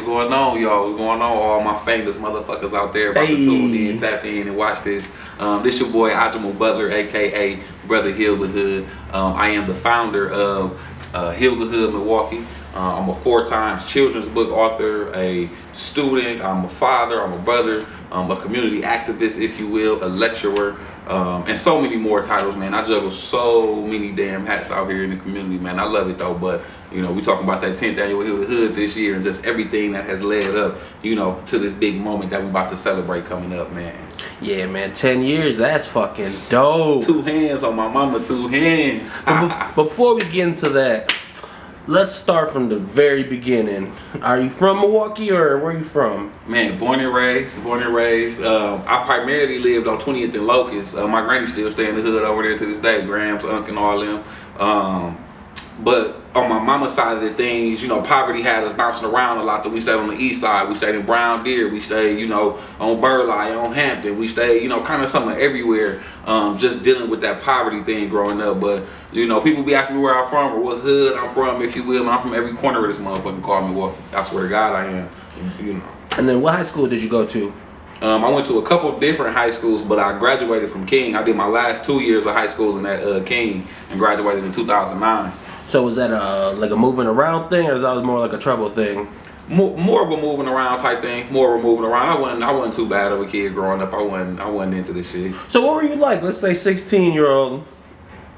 what's going on, y'all? What's going on, all my famous motherfuckers out there about to tune in, tap in, and watch this. This your boy Ajamou Butler, aka Brother Hilda Hood. I am the founder of Hilda Hood Milwaukee. I'm a 4-time children's book author, a student, I'm a father, I'm a brother, a community activist, if you will, a lecturer, and so many more titles, man. I juggle so many damn hats out here in the community, man. I love it though, but you know, we talking about that 10th annual Hilda Hood this year and just everything that has led up, you know, to this big moment that we about to celebrate coming up, man. Yeah, man, 10 years, that's fucking dope. 2 hands on my mama, 2 hands. But before we get into that, let's start from the very beginning. Are you from Milwaukee or where are you from? Man, born and raised. I primarily lived on 20th and Locust. My granny still stay in the hood over there to this day. Grams, Unc, and all them. But on my mama's side of the things, you know, poverty had us bouncing around a lot. That we stayed on the east side. We stayed in Brown Deer. We stayed, you know, on Burleigh, on Hampton. We stayed, you know, kind of somewhere everywhere. Just dealing with that poverty thing growing up. But you know, people be asking me where I'm from or what hood I'm from, if you will. And I'm from every corner of this motherfucking call Milwaukee. I swear to God, I am. You know. And then what high school did you go to? I went to a couple different high schools, but I graduated from King. I did my last 2 years of high school in that King and graduated in 2009. So was that like a moving around thing, or is that more like a trouble thing? More of a moving around type thing. More of a moving around. I wasn't too bad of a kid growing up. I wasn't into this shit. So what were you like? Let's say 16-year-old.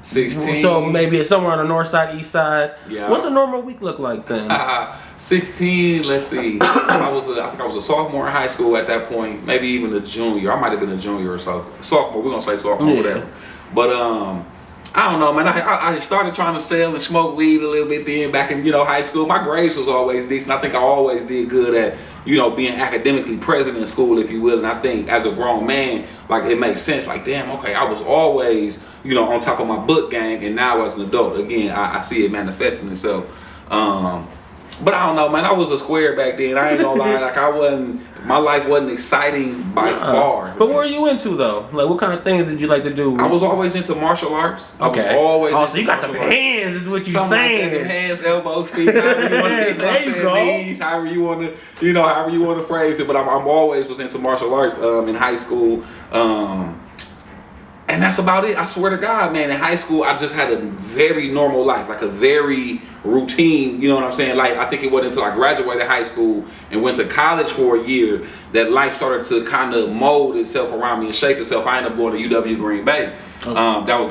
16. So maybe it's somewhere on the north side, east side. Yeah. What's a normal week look like then? 16. Let's see. I think I was a sophomore in high school at that point. Maybe even a junior. I might have been a junior or so. Sophomore. We're gonna say sophomore, whatever. But I don't know, man. I started trying to sell and smoke weed a little bit then back in, you know, high school. My grades was always decent. I think I always did good at, you know, being academically present in school, if you will. And I think as a grown man, like, it makes sense. Like, damn, okay, I was always, you know, on top of my book game. And now as an adult, again, I see it manifesting itself. But I don't know, man. I was a square back then. I ain't gonna lie. Like, my life wasn't exciting by far. But what were you into though? Like, what kind of things did you like to do? I was always into martial arts. Okay. I was always into so you got the hands, is what you're saying. Like hands, elbows, feet, however you want to there you go. Knees, however you want to phrase it. But I'm always was into martial arts in high school. And that's about it. I swear to God, man. In high school, I just had a very normal life, like a very routine. You know what I'm saying? Like, I think it wasn't until I graduated high school and went to college for a year that life started to kind of mold itself around me and shape itself. I ended up going to UW Green Bay. Okay. That was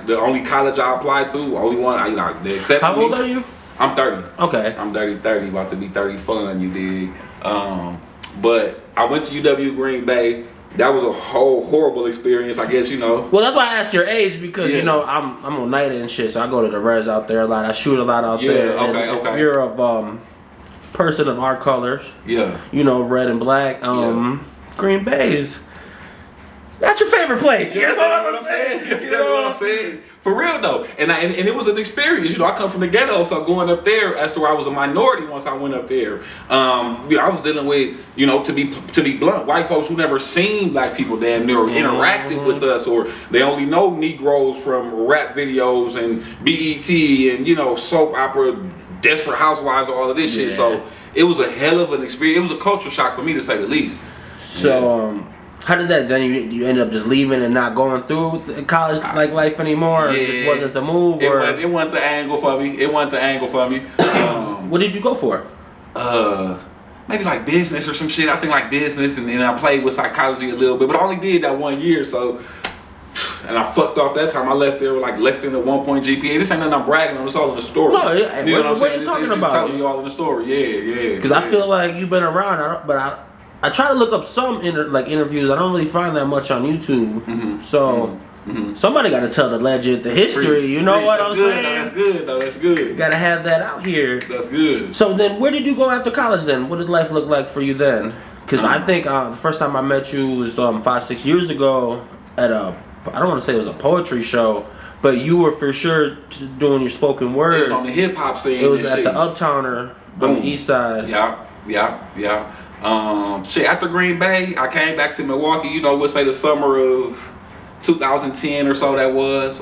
the only college I applied to. Only one. They accepted me. How old are you? I'm 30. Okay. I'm 30, about to be 30 fun. You dig? But I went to UW Green Bay. That was a whole horrible experience, I guess, you know. Well, that's why I asked your age, because, you know, I'm on night and shit, so I go to the res out there a lot. I shoot a lot out there. Okay. If you're a person of our colors, you know, red and black, Green Bay is... That's your favorite place. You know what I'm saying? You know what I'm saying? For real though, and it was an experience. You know, I come from the ghetto, so going up there, as to where I was a minority once I went up there, you know, I was dealing with, you know, to be blunt, white folks who never seen black people damn near interacted with us, or they only know Negroes from rap videos and BET and, you know, soap opera, Desperate Housewives, all of this shit. So it was a hell of an experience. It was a culture shock for me, to say the least. So. How did that then? You ended up just leaving and not going through the college like life anymore? Or it just wasn't the move? It wasn't the angle for me. What did you go for? Maybe like business or some shit. I think like business, and then I played with psychology a little bit, but I only did that 1 year, so. And I fucked off that time. I left there with like less than a 1 point GPA. This ain't nothing I'm bragging on. It's all in the story. No, you know what I'm saying? Talking about? It's telling you all in the story. Yeah. Because I feel like you've been around, but I try to look up some interviews. I don't really find that much on YouTube. So somebody got to tell the legend, the history. You know what I'm saying? That's good. Got to have that out here. That's good. So then, where did you go after college then? What did life look like for you then? Because I think the first time I met you was 5-6 years ago at I don't want to say it was a poetry show, but you were for sure doing your spoken word. It was on the hip hop scene. It was at the Uptowner on the east side. Yeah. After Green Bay, I came back to Milwaukee, you know, we'll say the summer of 2010 or so that was.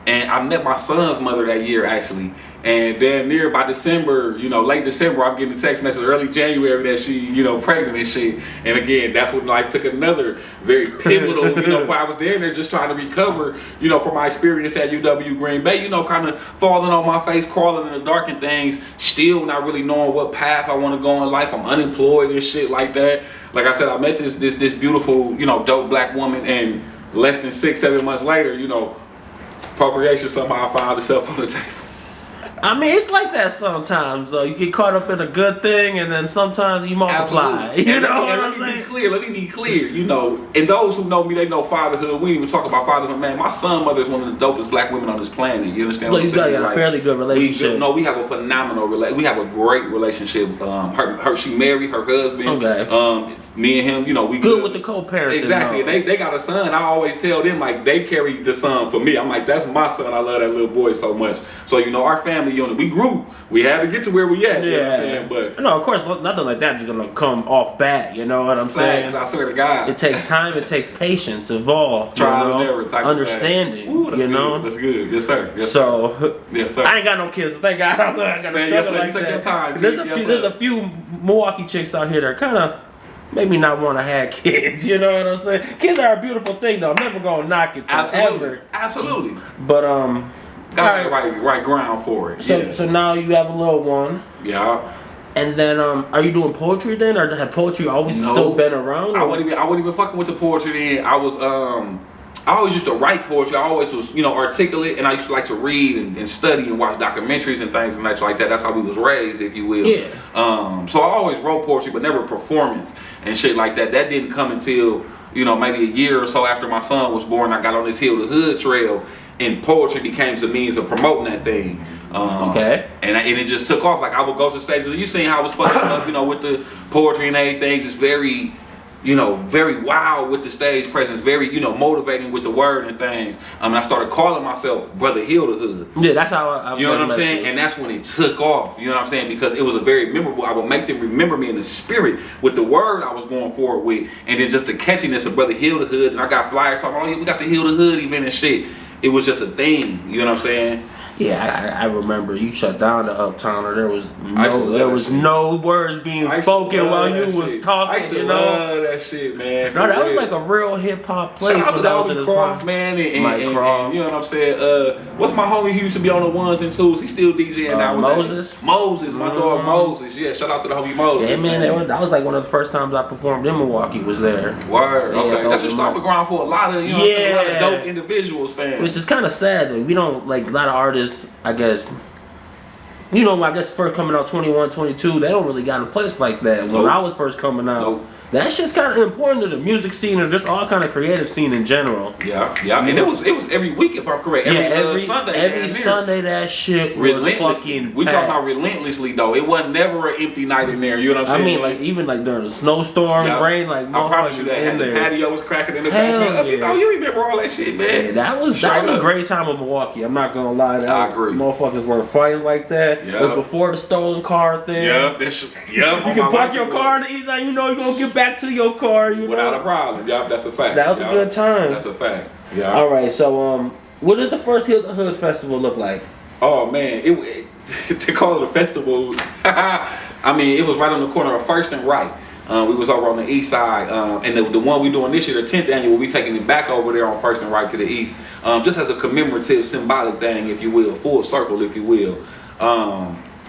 And I met my son's mother that year actually. And damn near by December, late December, I'm getting a text message early January that she, pregnant and shit. And again, that's when life took another very pivotal, point. I was there just trying to recover, from my experience at UW Green Bay, kind of falling on my face, crawling in the dark and things, still not really knowing what path I want to go in life. I'm unemployed and shit like that. Like I said, I met this beautiful, dope black woman, and less than 6-7 months later, procreation somehow found itself on the table. I mean, it's like that sometimes, though. You get caught up in a good thing, and then sometimes you multiply. Absolutely. Let me be clear. And those who know me, they know fatherhood. We didn't even talk about fatherhood, man. My son's mother is one of the dopest black women on this planet. You understand what I'm saying? You got a fairly good relationship. We have a phenomenal relationship. We have a great relationship. She married her husband. Okay. Me and him, we good with the co-parenting. Exactly. And they got a son. I always tell them, like, they carry the son for me. I'm like, that's my son. I love that little boy so much. So, our family unit, we grew. We had to get to where we at. You know what I'm saying? But no, of course, nothing like that's gonna come off bat. You know what I'm saying? I swear to God, it takes time. It takes patience, evolve, trial and error, type understanding. Ooh, that's good. That's good. Yes, sir. Yes, so, yes, sir. I ain't got no kids. So thank God, I'm not gonna struggle like take that. Your time. There's a few Milwaukee chicks out here that kind of make me not want to have kids. You know what I'm saying? Kids are a beautiful thing, though. I'm never gonna knock it. Absolutely. Ever. Absolutely. But got the right ground for it. So now you have a little one. Yeah. And then are you doing poetry then, or had poetry always still been around? Or? I wasn't even fucking with the poetry then. I always used to write poetry. I always was, articulate, and I used to like to read and study and watch documentaries and things and like that. That's how we was raised, if you will. Yeah. So I always wrote poetry, but never performance and shit like that. That didn't come until, maybe a year or so after my son was born. I got on this Hilda Hood trail, and poetry became a means of promoting that thing. Okay. And it just took off. Like, I would go to stages. You seen how I was fucking up, with the poetry and everything. Just very, very wild with the stage presence. Very, motivating with the word and things. I started calling myself Brother Hilda Hood. Yeah, that's how I you know what I'm saying? And that's when it took off. You know what I'm saying? Because it was a very memorable. I would make them remember me in the spirit with the word I was going forward with, and then just the catchiness of Brother Hilda Hood. And I got flyers talking, oh yeah, we got the Hilda Hood event and shit. It was just a thing, you know what I'm saying? Yeah, I remember you shut down the Uptown, or there was no words being spoken while you was talking. I used to love that shit, man. No, that was like a real hip hop place. Shout out to the homie Croft, man, and Croft. You know what I'm saying? What's my homie who used to be on the ones and twos? He's still DJing now. Moses, my dog Moses. Yeah, shout out to the homie Moses. Yeah, man, that was like one of the first times I performed in Milwaukee. Was there? Word. Okay, that's just stomping ground for a lot of a lot of dope individuals, fans. Which is kind of sad that we don't like a lot of artists. I guess first coming out 21, 22, they don't really got a place like that. When I was first coming out, that shit's kind of important to the music scene or just all kind of creative scene in general. Yeah. And it was every week, if I'm correct. Every Sunday. Every Sunday that shit was fucking We talking about relentlessly though. It wasn't never an empty night in there. You know what I'm saying? I mean, like even like during the snowstorm, rain, like I promise you that. The patio was cracking in the back. You remember all that shit, man? Yeah, that was a great time in Milwaukee. I'm not gonna lie. I agree. Motherfuckers weren't fighting like that. Yeah. It was before the stolen car thing. Yeah, you can park your car in the east side. You know you're gonna get back to your car. Without a problem. Yep, that's a fact. That was a good time. That's a fact. Yeah. All right. So what did the first Hilda Hood festival look like? Oh man, to call it a festival, I mean it was right on the corner of First and Wright. We was over on the east side, and the one we doing this year, the 10th annual, we taking it back over there on First and Wright to the east, just as a commemorative, symbolic thing, if you will, full circle, if you will.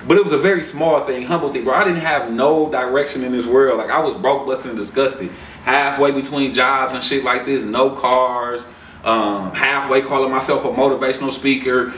But it was a very small thing, humble thing, bro. I didn't have no direction in this world. Like, I was broke, busted, and disgusted. Halfway between jobs and shit like this, no cars. Halfway calling myself a motivational speaker.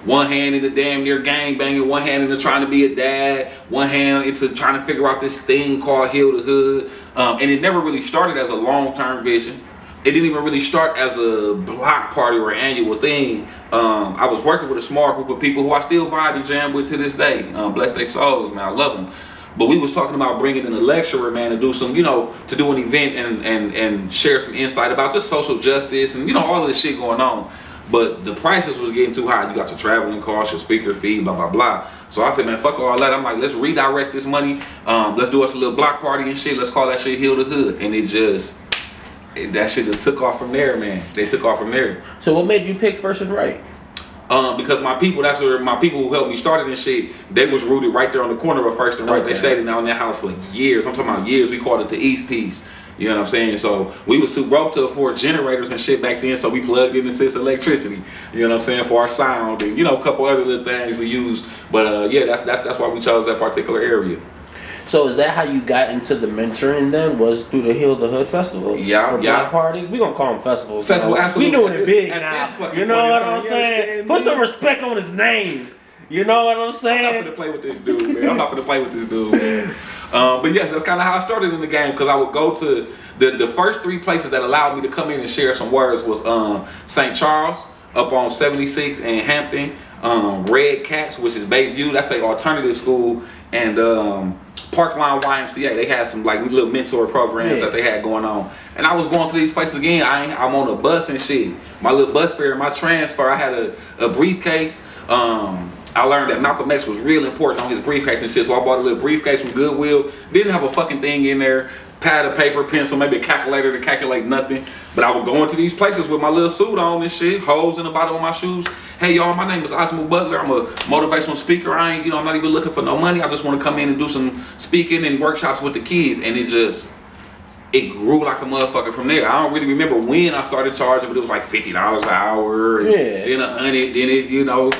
One hand into damn near gang banging, one hand into trying to be a dad, one hand into trying to figure out this thing called Hilda Hood. And it never really started as a long-term vision. It didn't even really start as a block party or annual thing. I was working with a small group of people who I still vibe and jam with to this day. Bless their souls, man. I love them. But we was talking about bringing in a lecturer, man, to do some, to do an event and share some insight about just social justice and, all of this shit going on. But the prices was getting too high. You got your traveling costs, your speaker fee, blah, blah, blah. So I said, man, fuck all that. I'm like, let's redirect this money. Let's do us a little block party and shit. Let's call that shit Hilda Hood. And that shit just took off from there, man. They took off from there. So what made you pick First and Wright? Because my people, that's where my people who helped me started and shit, they was rooted right there on the corner of First and Right. They stayed in that house for years. I'm talking about years. We called it the East Piece. You know what I'm saying? So we was too broke to afford generators and shit back then, so we plugged in the sis electricity. You know what I'm saying, for our sound and a couple other little things we used. But yeah, that's why we chose that particular area. So is that how you got into the mentoring then? Was through the Hilda Hood festival? Yeah, or block parties? We gonna call them festivals. Festival, absolutely. We doing it big now. You know what I'm saying? Put some respect on his name. You know what I'm saying? I'm not gonna play with this dude, man. Man. But yes, that's kind of how I started in the game, because I would go to the first 3 places that allowed me to come in and share some words was St. Charles up on 76 and Hampton, Red Cats, which is Bayview, that's their alternative school, and Parkline YMCA. They had some like little mentor programs that they had going on, and I was going to these places again. I'm on a bus and shit. My little bus fare, my transfer. I had a briefcase. I learned that Malcolm X was real important on his briefcase and shit, so I bought a little briefcase from Goodwill. Didn't have a fucking thing in there. Pad of paper, pencil, maybe a calculator to calculate nothing. But I would go into these places with my little suit on and shit, holes in the bottom of my shoes. Hey y'all, my name is Ajamou Butler. I'm a motivational speaker. I'm not even looking for no money. I just want to come in and do some speaking and workshops with the kids. And it grew like a motherfucker from there. I don't really remember when I started charging, but it was like $50 an hour. And then $100, then it,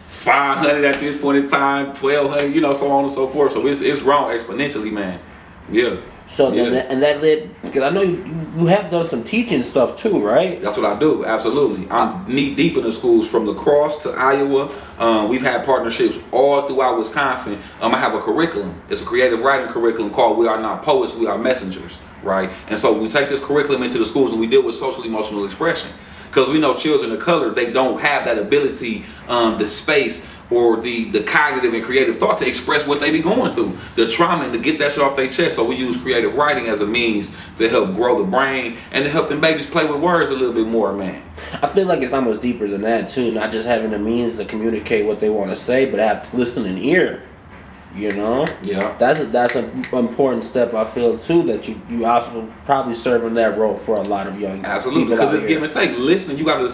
$500 at this point in time, $1,200, so on and so forth. So it's grown exponentially, man. Yeah. So and that led, because I know you have done some teaching stuff too, right? That's what I do, absolutely. I'm knee deep in the schools from La Crosse to Iowa. We've had partnerships all throughout Wisconsin. I have a curriculum. It's a creative writing curriculum called We Are Not Poets, We Are Messengers, right? And so we take this curriculum into the schools and we deal with social emotional expression. Because we know children of color, they don't have that ability, the space, or the cognitive and creative thought to express what they be going through, the trauma, and to get that shit off their chest. So we use creative writing as a means to help grow the brain and to help them babies play with words a little bit more, man. I feel like it's almost deeper than that too, not just having the means to communicate what they want to say, but have to listen and ear. Yeah, that's an important step. I feel too, that you also probably serving that role for a lot of young absolutely, because it's give and take. Listening, you got to,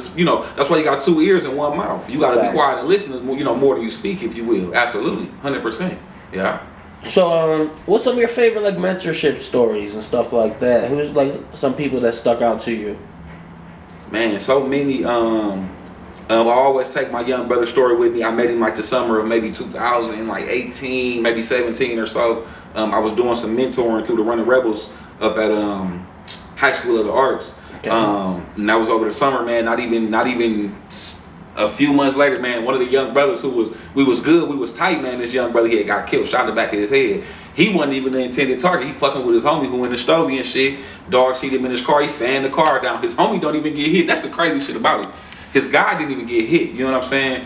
that's why you got 2 ears and 1 mouth. You got to be quiet and listen, more than you speak, if you will. Absolutely, 100%. Yeah. So, what's some of your favorite like mentorship stories and stuff like that? Who's like some people that stuck out to you? Man, so many. I always take my young brother's story with me. I met him like the summer of maybe 2018, maybe 17 or so. I was doing some mentoring through the Running Rebels up at High School of the Arts. Okay. And that was over the summer, man. Not even a few months later, man, one of the young brothers we was good, we was tight, man. This young brother, he had got killed, shot in the back of his head. He wasn't even the intended target. He fucking with his homie who in the Stoli and shit. Dog seat him in his car. He fanned the car down. His homie don't even get hit. That's the crazy shit about it. His guy didn't even get hit, you know what I'm saying?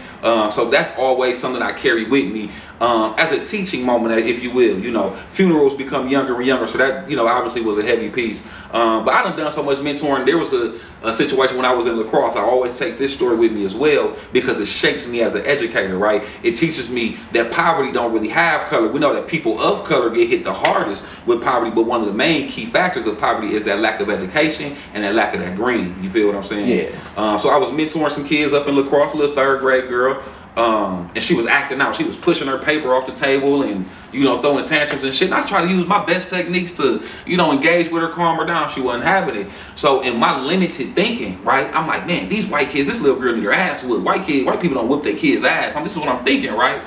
So that's always something I carry with me as a teaching moment, if you will. Funerals become younger and younger, so that, obviously was a heavy piece. But I done so much mentoring. There was a situation when I was in La Crosse. I always take this story with me as well, because it shapes me as an educator, right? It teaches me that poverty don't really have color. We know that people of color get hit the hardest with poverty, but one of the main key factors of poverty is that lack of education and that lack of that green. You feel what I'm saying? Yeah. So I was mentoring some kids up in La Crosse, a little 3rd grade girl, and she was acting out. She was pushing her paper off the table and throwing tantrums and shit. And I tried to use my best techniques to engage with her, calm her down. She wasn't having it. So in my limited thinking, right, I'm like, man, these white kids, this little girl need her ass whooped. White people don't whoop their kids' ass. This is what I'm thinking, right?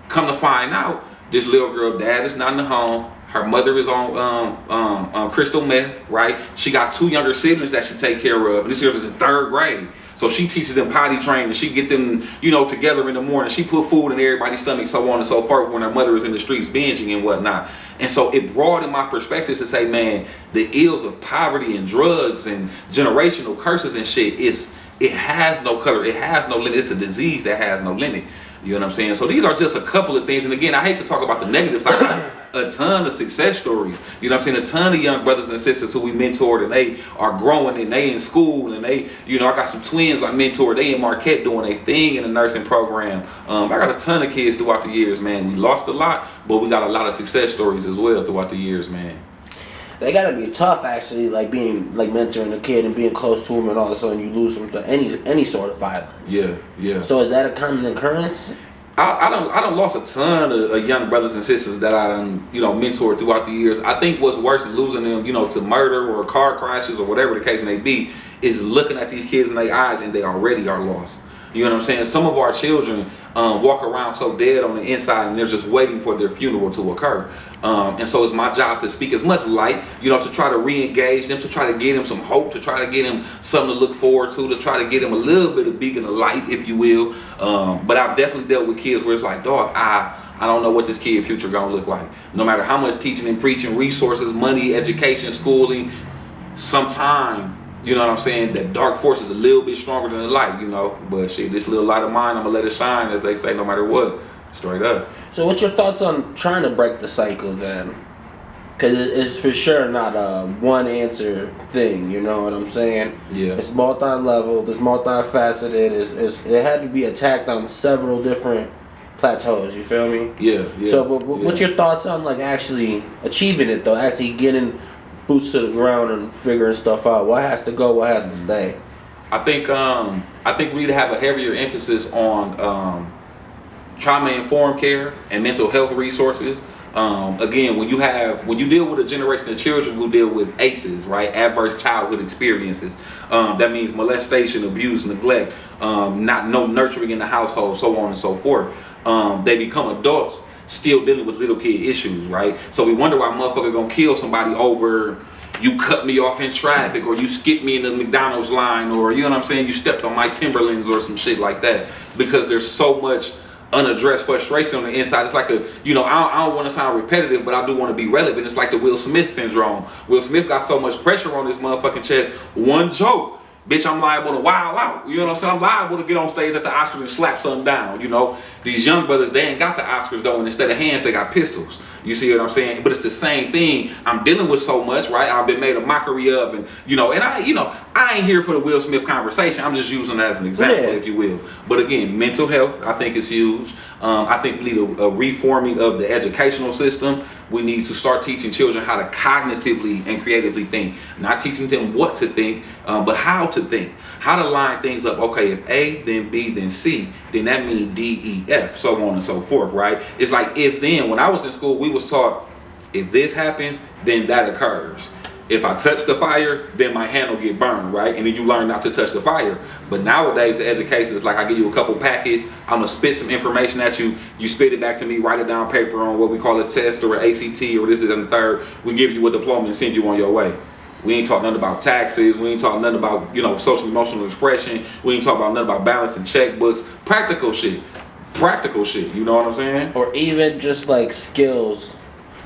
Come to find out, this little girl, dad is not in the home. Her mother is on crystal meth, right? She got 2 younger siblings that she take care of, and this girl is in 3rd grade. So she teaches them potty training. She get them, together in the morning. She put food in everybody's stomach, so on and so forth, when her mother is in the streets binging and whatnot. And so it broadened my perspective to say, man, the ills of poverty and drugs and generational curses and shit, it has no color. It has no limit. It's a disease that has no limit. You know what I'm saying? So these are just a couple of things. And again, I hate to talk about the negatives. I got a ton of success stories. You know what I'm saying? A ton of young brothers and sisters who we mentored, and they are growing, and they in school, and they, I got some twins I mentored. They in Marquette doing a thing in the nursing program. I got a ton of kids throughout the years, man. We lost a lot, but we got a lot of success stories as well throughout the years, man. They gotta be tough, actually, like being like mentoring a kid and being close to him, and all of a sudden you lose him to any sort of violence. Yeah, yeah. So is that a common occurrence? I don't lost a ton of young brothers and sisters that I done, mentored throughout the years. I think what's worse than losing them, to murder or car crashes or whatever the case may be, is looking at these kids in their eyes and they already are lost. You know what I'm saying? Some of our children walk around so dead on the inside, and they're just waiting for their funeral to occur. And so it's my job to speak as much light, to try to re-engage them, to try to get them some hope, to try to get them something to look forward to try to get them a little bit of beacon of light, if you will. But I've definitely dealt with kids where it's like, dog, I don't know what this kid's future gonna look like. No matter how much teaching and preaching, resources, money, education, schooling, sometime, you know what I'm saying, that dark force is a little bit stronger than the light, But shit, this little light of mine, I'm gonna let it shine, as they say, no matter what. Straight up. So what's your thoughts on trying to break the cycle then? Because it's for sure not a one answer thing, you know what I'm saying? Yeah. It's multi-level, it's multifaceted, it had to be attacked on several different plateaus, you feel me? Yeah, yeah. So what's your thoughts on like actually achieving it though, actually getting boots to the ground and figuring stuff out? What has to go, what has to stay? I think we need to have a heavier emphasis on trauma-informed care and mental health resources. Again, when you deal with a generation of children who deal with ACEs, right, adverse childhood experiences, that means molestation, abuse, neglect, no nurturing in the household, so on and so forth. They become adults still dealing with little kid issues, right? So we wonder why a motherfucker gonna kill somebody over you cut me off in traffic, or you skipped me in the McDonald's line, or you know what I'm saying, you stepped on my Timberlands or some shit like that, because there's so much unaddressed frustration on the inside. It's like I don't want to sound repetitive, but I do want to be relevant. It's like the Will Smith syndrome. Will Smith got so much pressure on his motherfucking chest. One joke, bitch, I'm liable to wild out. You know what I'm saying? I'm liable to get on stage at the Oscars and slap something down. These young brothers, they ain't got the Oscars though, and instead of hands, they got pistols. You see what I'm saying? But it's the same thing. I'm dealing with so much, right? I've been made a mockery of, and I ain't here for the Will Smith conversation. I'm just using it as an example, if you will. But again, mental health, I think, is huge. I think we need a reforming of the educational system. We need to start teaching children how to cognitively and creatively think. Not teaching them what to think, but how to think. How to line things up. Okay, if A, then B, then C, then that means D, E, F, so on and so forth, right? It's like if then. When I was in school, we was taught, if this happens, then that occurs. If I touch the fire, then my hand will get burned, right? And then you learn not to touch the fire. But nowadays, the education is like, I give you a couple packets, I'm gonna spit some information at you, you spit it back to me, write it down paper on what we call a test or an ACT or this and the third. We give you a diploma and send you on your way. We ain't talk nothing about taxes. We ain't talk nothing about, social emotional expression. We ain't talk about nothing about balancing checkbooks. Practical shit. You know what I'm saying? Or even just like skills.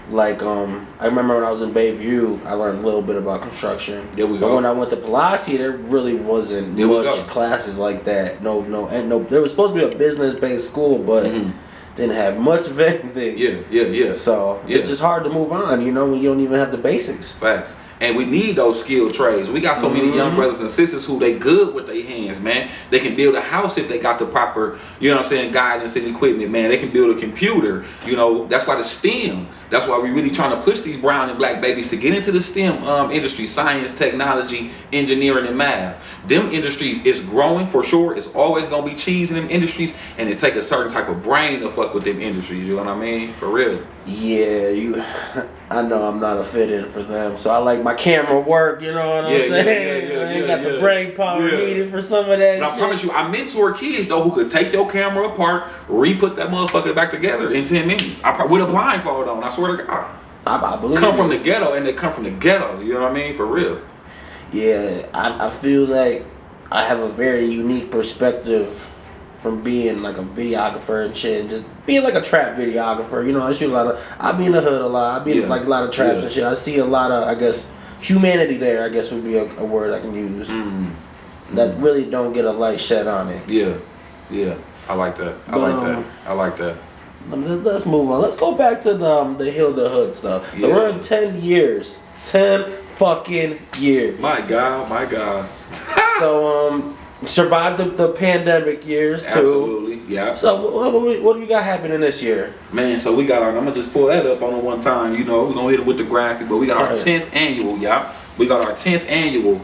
Like I remember when I was in Bayview, I learned a little bit about construction. There we go. But when I went to Pulaski, there really wasn't much classes like that. No. There was supposed to be a business-based school, but didn't have much of anything. Yeah. So it's just hard to move on, when you don't even have the basics. Facts. And we need those skilled trades. We got so many young brothers and sisters who they good with their hands, man. They can build a house if they got the proper, guidance and equipment, man. They can build a computer. That's why the STEM. That's why we really trying to push these brown and black babies to get into the STEM industry, science, technology, engineering, and math. Them industries is growing for sure. It's always gonna be cheese in them industries, and it take a certain type of brain to fuck with them industries. You know what I mean? For real. Yeah, I know I'm not a fit-in for them, so I like my camera work, you know what I'm saying? I ain't got the brain power needed for some of that. But I promise you, I mentor kids though who could take your camera apart, re-put that motherfucker back together in 10 minutes. With a blindfold on, I swear to God. I believe come from the ghetto, and they come from the ghetto, you know what I mean? For real. Yeah, I feel like I have a very unique perspective from being like a videographer and shit, and just being like a trap videographer. I shoot I be in the hood a lot. I be in like a lot of traps and shit. I see a lot of, I guess, humanity there, I guess would be a word I can use. That really don't get a light shed on it. Yeah. I like that. I like that. Let's move on. Let's go back to the Hilda Hood stuff. So we're in 10 years. 10 fucking years. My God. So Survived the pandemic years too. Absolutely, yeah. So what do we got happening this year? Man, so we got our, I'm gonna just pull that up on the one time, we're gonna hit it with the graphic, but we got our 10th annual, y'all. We got our 10th annual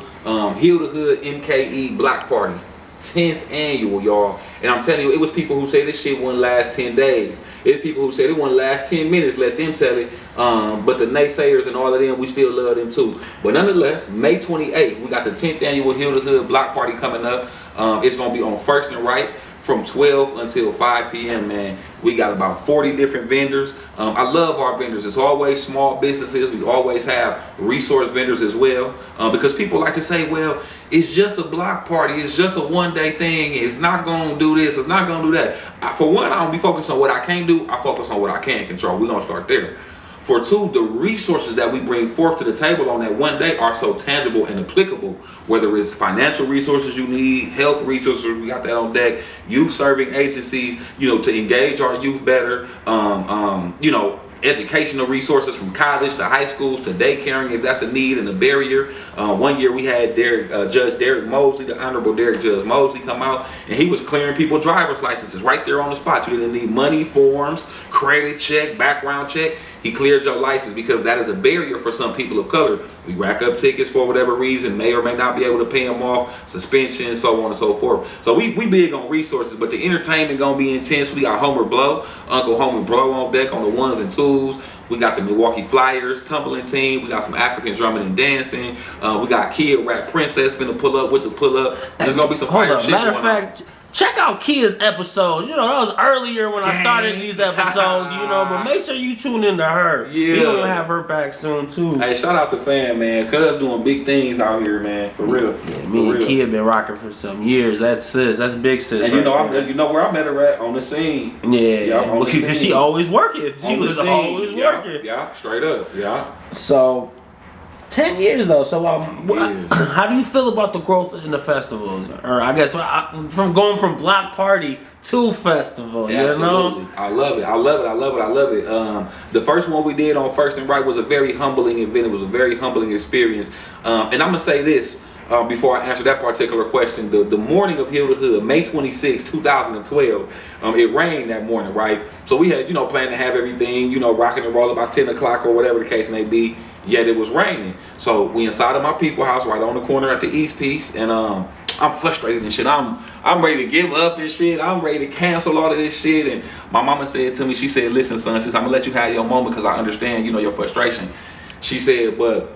Hilda Hood MKE Block Party. 10th annual, y'all. And I'm telling you, it was people who say this shit wouldn't last 10 days. It's people who said it wouldn't last 10 minutes, let them tell it. But the naysayers and all of them, we still love them too. But nonetheless, May 28th, we got the 10th annual Hilda Hood Block Party coming up. It's gonna be on First and Right from 12 until 5 p.m. man. We got about 40 different vendors. I love our vendors. It's always small businesses. We always have resource vendors as well, because people like to say, well, it's just a block party, it's just a one-day thing, it's not gonna do this, it's not gonna do that. For one, I don't be focused on what I can't do, I focus on what I can control. We're gonna start there. For two, the resources that we bring forth to the table on that one day are so tangible and applicable, whether it's financial resources you need, health resources, we got that on deck, youth serving agencies, to engage our youth better, educational resources from college to high schools to daycaring if that's a need and a barrier. One year we had Judge Derek Mosley, the Honorable Derek Judge Mosley, come out and he was clearing people's driver's licenses right there on the spot. You didn't need money, forms, credit check, background check. He cleared your license because that is a barrier for some people of color. We rack up tickets for whatever reason, may or may not be able to pay them off, suspension, so on and so forth. So we big on resources, but the entertainment gonna be intense. We got Homer Blow, Uncle Homer Blow on deck on the ones and twos. We got the Milwaukee Flyers tumbling team. We got some African drumming and dancing. We got Kid Rap Princess finna pull up with the pull up. There's gonna be some fire shit matter of fact, check out Kia's episode. That was earlier when I started these episodes, but make sure you tune into her. Yeah. We're gonna have her back soon too. Hey, shout out to Fam, man. Cuz doing big things out here, man. For real. Yeah, me and Kia been rocking for some years. That's sis. That's big sis. And you know where I met her at? On the scene. Yeah. Because she always working. She was always working. Yeah, straight up. Yeah. So 10 years though, so how do you feel about the growth in the festival? Or I guess from going from block party to festival, Absolutely. I love it. The first one we did on First and Right was a very humbling event. It was a very humbling experience. And I'm gonna say this before I answer that particular question. The morning of Hilda Hood, May 26, 2012, it rained that morning, right? So we had, planned to have everything, rocking and roll about 10 o'clock or whatever the case may be. Yet it was raining. So we inside of my people house right on the corner at the East Piece, and I'm frustrated and shit. I'm ready to give up and shit. I'm ready to cancel all of this shit. And my mama said to me, she said, listen, son, she said, I'm gonna let you have your moment because I understand, your frustration. She said, but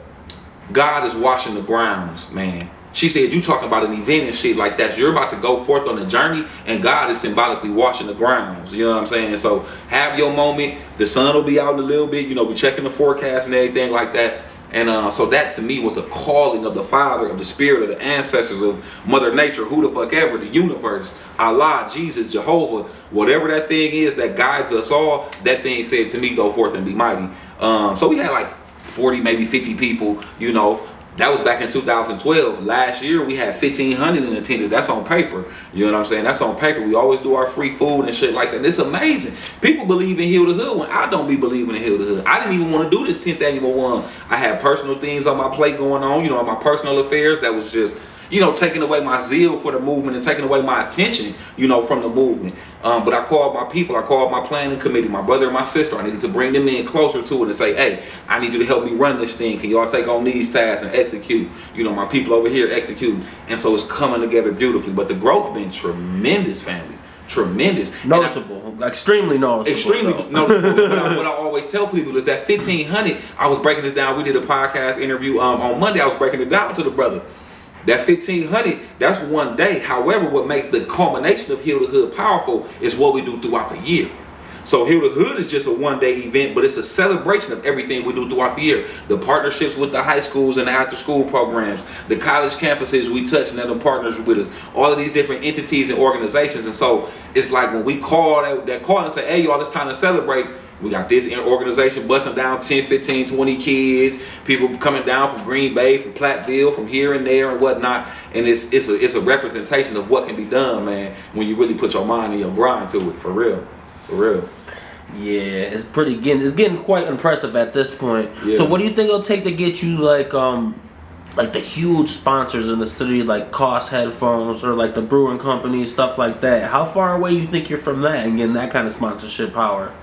God is washing the grounds, man. She said, you talking about an event and shit like that. You're about to go forth on a journey and God is symbolically washing the grounds. You know what I'm saying? So have your moment. The sun will be out in a little bit. We checking the forecast and everything like that. And so that to me was a calling of the Father, of the Spirit, of the ancestors, of Mother Nature, who the fuck ever, the universe, Allah, Jesus, Jehovah, whatever that thing is that guides us all, that thing said to me, go forth and be mighty. So we had like 40, maybe 50 people, That was back in 2012. Last year, we had 1,500 in attendance. That's on paper. You know what I'm saying? That's on paper. We always do our free food and shit like that. And it's amazing. People believe in Hilda Hood when I don't be believing in Hilda Hood. I didn't even want to do this 10th annual one. I had personal things on my plate going on, my personal affairs that was just, taking away my zeal for the movement and taking away my attention, from the movement. But I called my people, I called my planning committee, my brother and my sister. I needed to bring them in closer to it and say, hey, I need you to help me run this thing. Can y'all take on these tasks and execute? My people over here executing. And so it's coming together beautifully. But the growth been tremendous, family. Tremendous. Noticeable. Extremely noticeable. Extremely noticeable. What I always tell people is that 1,500, I was breaking this down. We did a podcast interview on Monday. I was breaking it down to the brother. That 1,500, that's one day. However, what makes the culmination of Hilda Hood powerful is what we do throughout the year. So Hilda Hood is just a one-day event, but it's a celebration of everything we do throughout the year. The partnerships with the high schools and the after-school programs, the college campuses we touch and other partners with us, all of these different entities and organizations. And so it's like when we call that call and say, hey, y'all, it's time to celebrate. We got this organization busting down 10, 15, 20 kids, people coming down from Green Bay, from Platteville, from here and there and whatnot. And it's a representation of what can be done, man, when you really put your mind and your grind to it, for real. For real. Yeah, it's getting quite impressive at this point. Yeah. So what do you think it'll take to get you like the huge sponsors in the city, like Cost Headphones or like the Brewing Company, stuff like that. How far away you think you're from that and getting that kind of sponsorship power?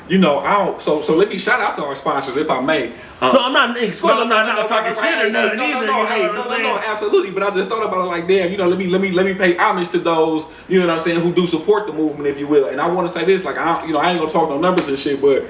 You know, I don't. So let me shout out to our sponsors, if I may. No, I'm not talking shit or nothing either. No, absolutely. But I just thought about it like, damn, you know, let me pay homage to those, you know what I'm saying, who do support the movement, if you will. And I want to say this, like, I ain't gonna talk no numbers and shit, but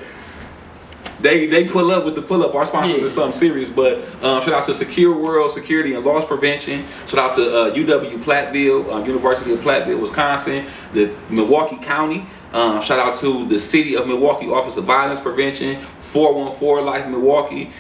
they pull up with the pull up. Our sponsors are something serious. But shout out to Secure World Security and Loss Prevention. Shout out to UW Platteville, University of Platteville, Wisconsin, the Milwaukee County. Shout out to the City of Milwaukee Office of Violence Prevention, 414 Life Milwaukee.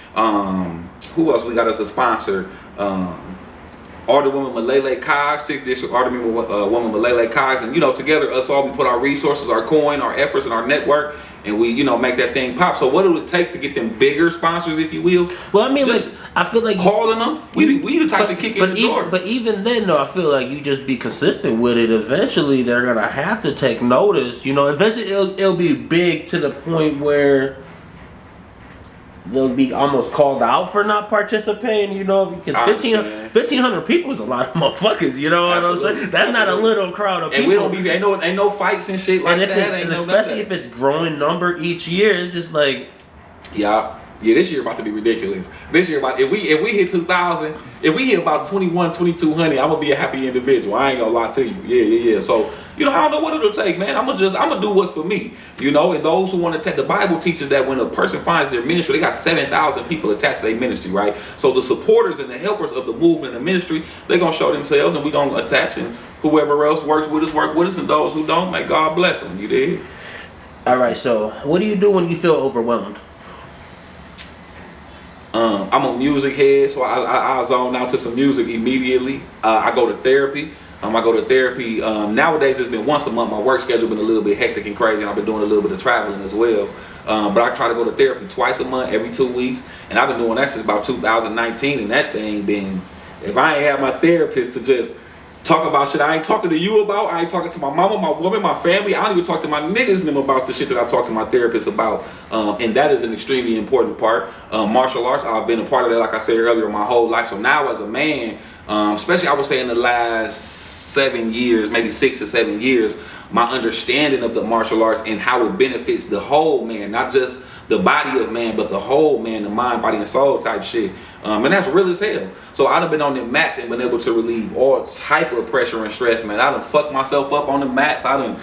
Who else we got as a sponsor? Alderwoman Malele Cox, 6th District Alderwoman woman Malele Cox, and you know, together us all, we put our resources, our coin, our efforts, and our network, and we, you know, make that thing pop. So what do it take to get them bigger sponsors, if you will? Well, I mean, just like, I feel like calling them, we the type to kick in the door. But even then, though, I feel like you just be consistent with it. Eventually, they're gonna have to take notice. You know, eventually it'll be big to the point where they'll be almost called out for not participating, you know, because 1,500 people is a lot of motherfuckers, you know what I'm saying? That's not a little crowd of people. And we don't be, ain't no fights and shit like that. And especially if it's growing number each year, it's just like... Yeah, this year about to be ridiculous. This year if we hit 2,000, if we hit about 2,200, I'm gonna be a happy individual. I ain't gonna lie to you. Yeah. So, you know, I don't know what it'll take, man. I'm gonna do what's for me, you know. And those who want to take, the Bible teaches that when a person finds their ministry, they got 7,000 people attached to their ministry, right? So the supporters and the helpers of the movement and the ministry, they're gonna show themselves, and we gonna attach, and whoever else work with us, and those who don't, may God bless them. You dig? All right. So, what do you do when you feel overwhelmed? I'm a music head, so I zone out to some music immediately. I go to therapy. Nowadays it's been once a month. My work schedule been a little bit hectic and crazy, and I've been doing a little bit of traveling as well. But I try to go to therapy twice a month, every 2 weeks, and I've been doing that since about 2019. And that thing been, if I ain't have my therapist to just talk about shit I ain't talking to you about, I ain't talking to my mama, my woman, my family, I don't even talk to my niggas and them about the shit that I talk to my therapist about. And that is an extremely important part. Martial arts, I've been a part of that, like I said earlier, my whole life. So now as a man, especially I would say in the last 7 years, maybe 6 or 7 years, my understanding of the martial arts and how it benefits the whole man, not just the body of man, but the whole man, the mind, body, and soul type shit. And that's real as hell. So I done been on the mats and been able to relieve all type of pressure and stress, man. I done fucked myself up on the mats. I done,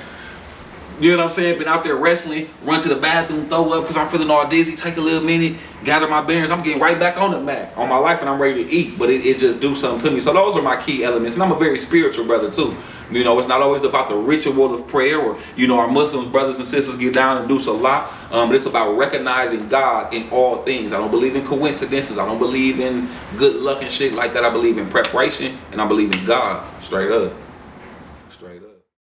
you know what I'm saying, been out there wrestling, run to the bathroom, throw up because I'm feeling all dizzy, take a little minute, gather my bearings, I'm getting right back on the mat, on my life, and I'm ready to eat. But it just do something to me. So those are my key elements. And I'm a very spiritual brother too. You know, it's not always about the ritual of prayer, or, you know, our Muslims brothers and sisters get down and do salah. But it's about recognizing God in all things. I don't believe in coincidences. I don't believe in good luck and shit like that. I believe in preparation, and I believe in God. Straight up.